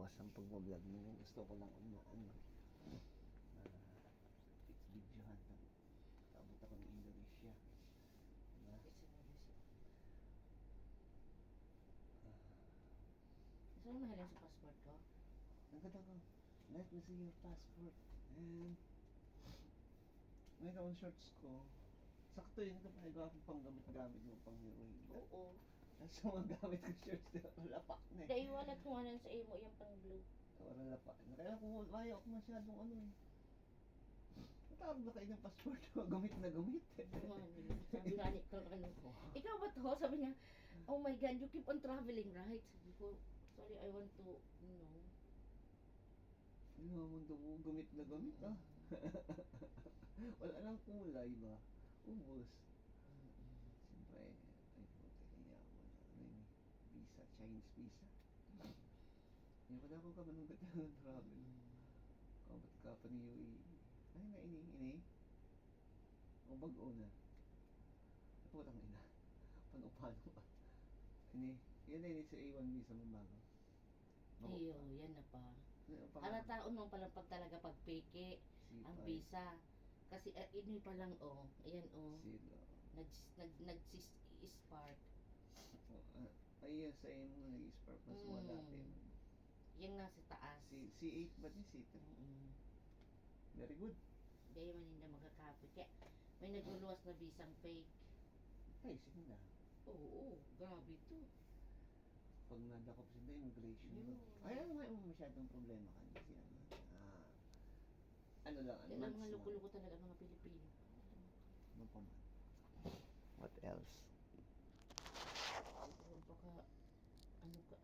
bawas ang pagbablog mo. Gusto ko lang it's videohan. Abot ako ng Indonesia. Diba? Saan mo mahalin sa passport ko? Ang ganda ko. Let me see your passport. And mayroon shorts ko. Sakto yun. Ito pa akong panggamit-gamit mo pang heroin. Oo. Tapos mga gamit ko shorts na lapak na eh. Dahil wala kung ano sa imo yung pang blue. Walang lapak. Kaya kung ayaw ako masyadong ano eh. Matawag na kayo ng passport ko. Gamit na gamit. Sabi nga ni kang ano. Ikaw ba to? Sabi niya, oh my God, you keep on traveling, right? Sabi ko, sorry, I want to, Ano naman daw mo, gamit na gamit ah. Wala nang kulay ba? Ubus. Siyempre, ay puti kaya ako na. Ano yun, visa, Chinese visa. Hindi pa na ako kamanunggat ng travel. Kabat ka pa ni UAE. Ay na ini. O bago na. Putang ina. Paano ba? Ini. Yan na ini sa A1 visa mo bago. Iyo, yan na pa. Taon mo palang pag talaga pagpeke ang visa. Kasi ini pa lang ayan Sila. nag-spark. Ay, sa iyo mo nag-spark mas wala dati. Yung nasa taas. C8 ba din C3? Very good. Hindi man hindi makakapit. Kaya may nagluluwas na bisang fake. Ay, sige na. Oo, grabe to. Pag nadakop sila, immigration Yun. Ay, ano nga yung masyadong problema kasi ano lang, Kaya lang mga luko-luko talaga mga Pilipino. Ano pa man? What else? Baka ano ka